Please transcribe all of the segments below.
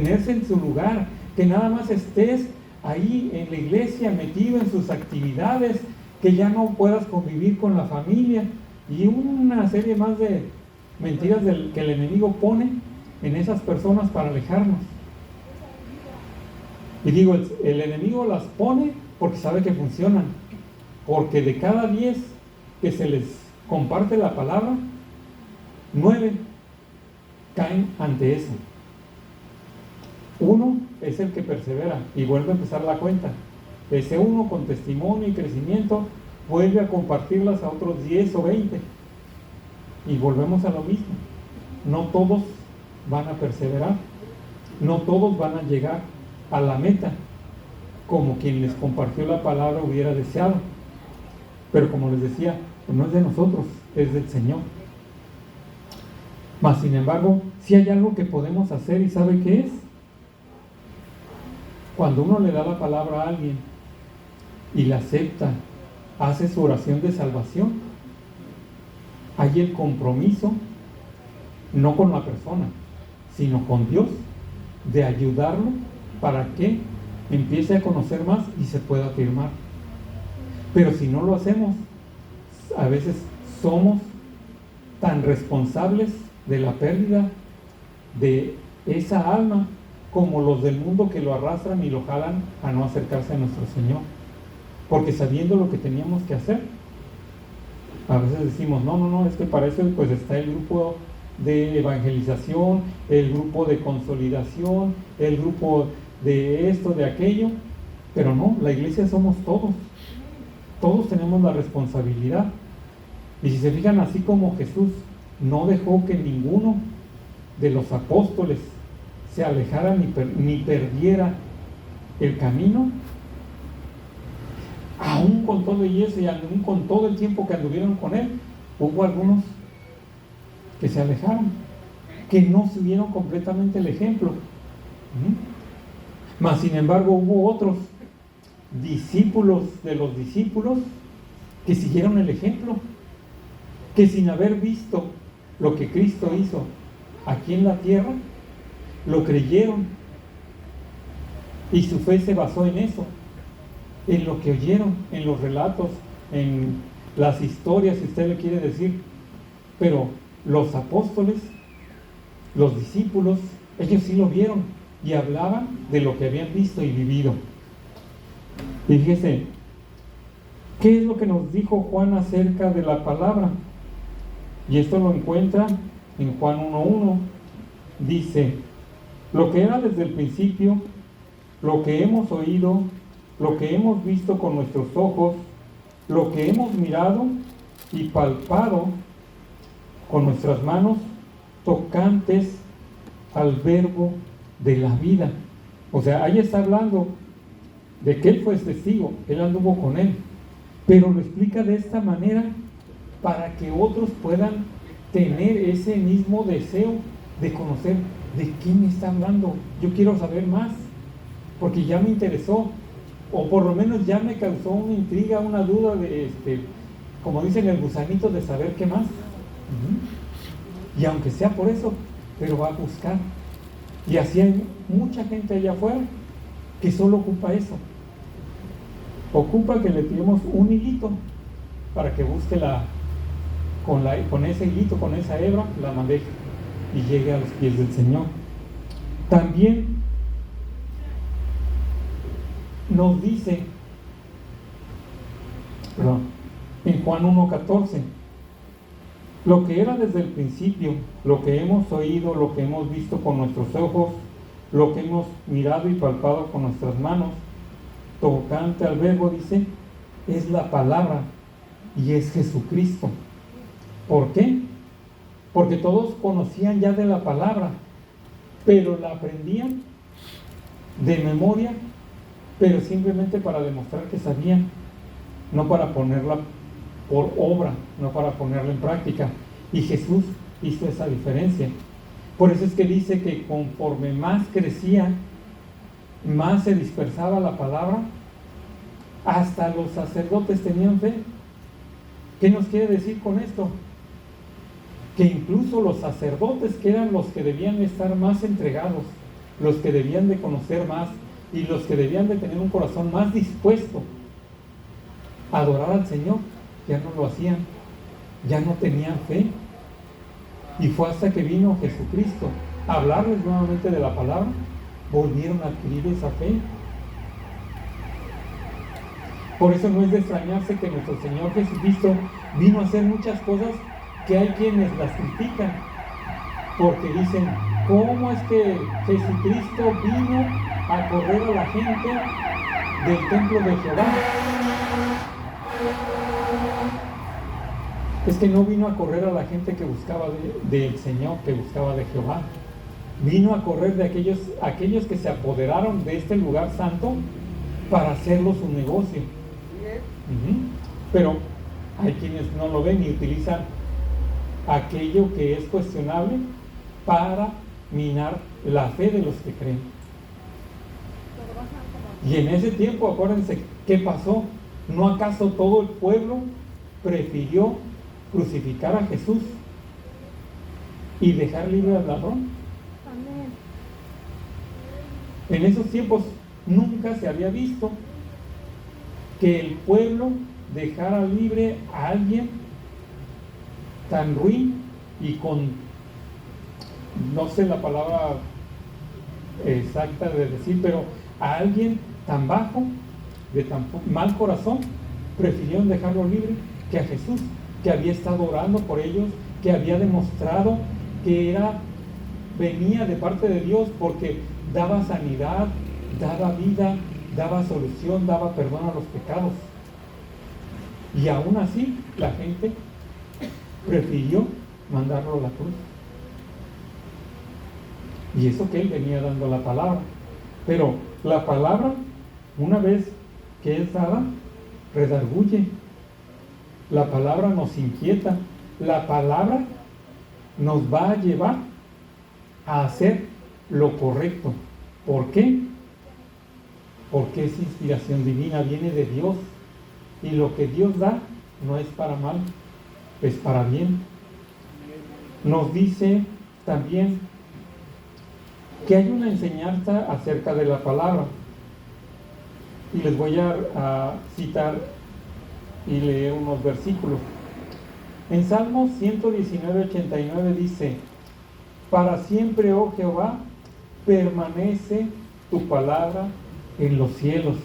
mantenerse en su lugar, que nada más estés ahí en la iglesia, metido en sus actividades, que ya no puedas convivir con la familia, y una serie más de mentiras que el enemigo pone en esas personas para alejarnos. Y digo, el enemigo las pone porque sabe que funcionan, porque de cada 10 que se les comparte la palabra, 9 caen ante eso. 1 es el que persevera y vuelve a empezar la cuenta. Ese 1 con testimonio y crecimiento vuelve a compartirlas a otros 10 o 20 y volvemos a lo mismo. No todos van a perseverar, no todos van a llegar a la meta como quien les compartió la palabra hubiera deseado, pero como les decía, pues no es de nosotros, es del Señor. Mas sin embargo, si hay algo que podemos hacer, ¿y sabe qué es? Cuando uno le da la palabra a alguien y la acepta, hace su oración de salvación, hay el compromiso, no con la persona, sino con Dios, de ayudarlo para que empiece a conocer más y se pueda afirmar. Pero si no lo hacemos, a veces somos tan responsables de la pérdida de esa alma como los del mundo que lo arrastran y lo jalan a no acercarse a nuestro Señor, porque sabiendo lo que teníamos que hacer, a veces decimos, no, es que para eso pues está el grupo de evangelización, el grupo de consolidación, el grupo de esto, de aquello, pero no, la iglesia somos todos tenemos la responsabilidad. Y si se fijan, así como Jesús no dejó que ninguno de los apóstoles se alejara ni perdiera el camino, aún con todo y eso, y aún con todo el tiempo que anduvieron con él, hubo algunos que se alejaron, que no siguieron completamente el ejemplo. Mas sin embargo hubo otros discípulos de los discípulos que siguieron el ejemplo, que sin haber visto lo que Cristo hizo aquí en la tierra, lo creyeron, y su fe se basó en eso, en lo que oyeron, en los relatos, en las historias, si usted le quiere decir. Pero los apóstoles, los discípulos, ellos sí lo vieron y hablaban de lo que habían visto y vivido. Y fíjese, ¿qué es lo que nos dijo Juan acerca de la palabra? Y esto lo encuentra en Juan 1:1. Dice, lo que era desde el principio, lo que hemos oído, lo que hemos visto con nuestros ojos, lo que hemos mirado y palpado con nuestras manos, tocantes al verbo de la vida. O sea, ahí está hablando de que él fue testigo, él anduvo con él, pero lo explica de esta manera para que otros puedan tener ese mismo deseo de conocer de quién está hablando. Yo quiero saber más, porque ya me interesó, o por lo menos ya me causó una intriga, una duda de como dicen, el gusanito de saber qué más. Y aunque sea por eso, pero va a buscar. Y así hay mucha gente allá afuera que solo ocupa eso. Ocupa que le tiremos un hilito para que busque con ese hilito, con esa hebra, la madeja y llegue a los pies del Señor. También nos dice, en Juan 1:14, lo que era desde el principio, lo que hemos oído, lo que hemos visto con nuestros ojos, lo que hemos mirado y palpado con nuestras manos, tocante al verbo, dice, es la palabra y es Jesucristo. ¿Por qué? Porque todos conocían ya de la palabra, pero la aprendían de memoria, pero simplemente para demostrar que sabían, no para ponerla por obra, no para ponerla en práctica. Y Jesús hizo esa diferencia. Por eso es que dice que conforme más crecía, más se dispersaba la palabra, hasta los sacerdotes tenían fe. ¿Qué nos quiere decir con esto? Que incluso los sacerdotes, que eran los que debían estar más entregados los que debían de conocer más y los que debían de tener un corazón más dispuesto a adorar al Señor, ya no lo hacían, ya no tenían fe. Y fue hasta que vino Jesucristo a hablarles nuevamente de la palabra, volvieron a adquirir esa fe. Por eso no es de extrañarse que nuestro Señor Jesucristo vino a hacer muchas cosas que hay quienes las critican, porque dicen, ¿cómo es que Jesucristo vino a correr a la gente del templo de Jehová? Es que no vino a correr a la gente que buscaba del Señor, que buscaba de Jehová. Vino a correr de aquellos que se apoderaron de este lugar santo para hacerlo su negocio. Pero hay quienes no lo ven y utilizan aquello que es cuestionable para minar la fe de los que creen. Y en ese tiempo, acuérdense, ¿qué pasó? ¿No acaso todo el pueblo prefirió crucificar a Jesús y dejar libre al ladrón? Amén. En esos tiempos nunca se había visto que el pueblo dejara libre a alguien tan ruin y con, no sé la palabra exacta de decir, pero a alguien tan bajo, de tan mal corazón, prefirieron dejarlo libre que a Jesús, que había estado orando por ellos, que había demostrado que venía de parte de Dios porque daba sanidad, daba vida, daba solución, daba perdón a los pecados. Y aún así la gente prefirió mandarlo a la cruz. Y eso que él venía dando la palabra. Pero la palabra, una vez que es dada, redarguye. La palabra nos inquieta. La palabra nos va a llevar a hacer lo correcto. ¿Por qué? Porque es inspiración divina, viene de Dios. Y lo que Dios da no es para mal, es para bien. Nos dice también que hay una enseñanza acerca de la palabra. Y les voy a citar y leer unos versículos. En Salmos 119:89 dice: para siempre, oh Jehová, permanece tu palabra en los cielos.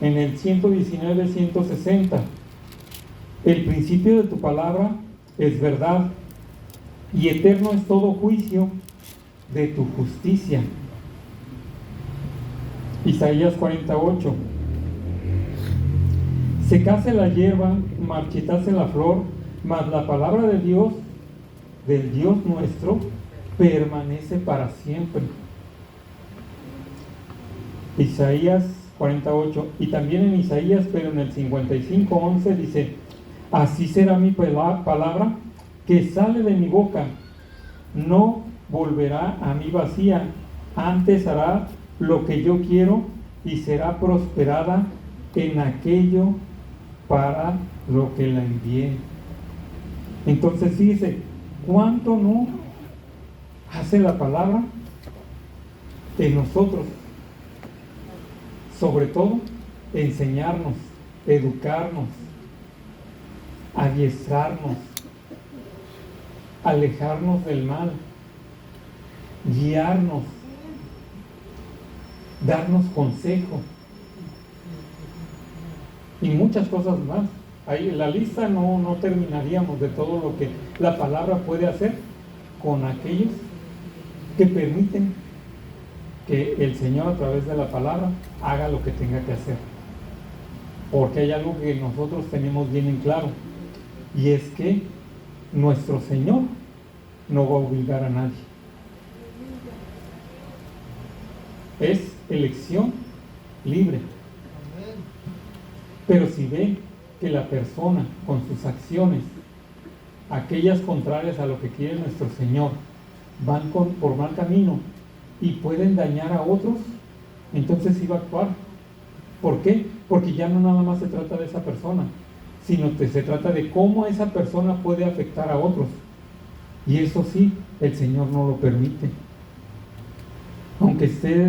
En el 119:160, el principio de tu palabra es verdad, y eterno es todo juicio de tu justicia. Isaías 48. Secase la hierba, marchitase la flor, mas la palabra de Dios, del Dios nuestro, permanece para siempre. Isaías 48. Y también en Isaías, pero en el 55:11 dice: así será mi palabra que sale de mi boca, no volverá a mí vacía, antes hará lo que yo quiero y será prosperada en aquello para lo que la envié. Entonces fíjese, ¿cuánto no hace la palabra en nosotros? Sobre todo, enseñarnos, educarnos, adiestrarnos, alejarnos del mal, guiarnos, darnos consejo y muchas cosas más. Ahí la lista no terminaríamos de todo lo que la palabra puede hacer con aquellos que permiten que el Señor a través de la palabra haga lo que tenga que hacer. Porque hay algo que nosotros tenemos bien en claro, y es que nuestro Señor no va a obligar a nadie. Es elección libre. Pero si ve que la persona con sus acciones, aquellas contrarias a lo que quiere nuestro Señor, van por mal camino y pueden dañar a otros, entonces sí va a actuar. ¿Por qué? Porque ya no nada más se trata de esa persona, sino que se trata de cómo esa persona puede afectar a otros. Y eso sí, el Señor no lo permite. Aunque esté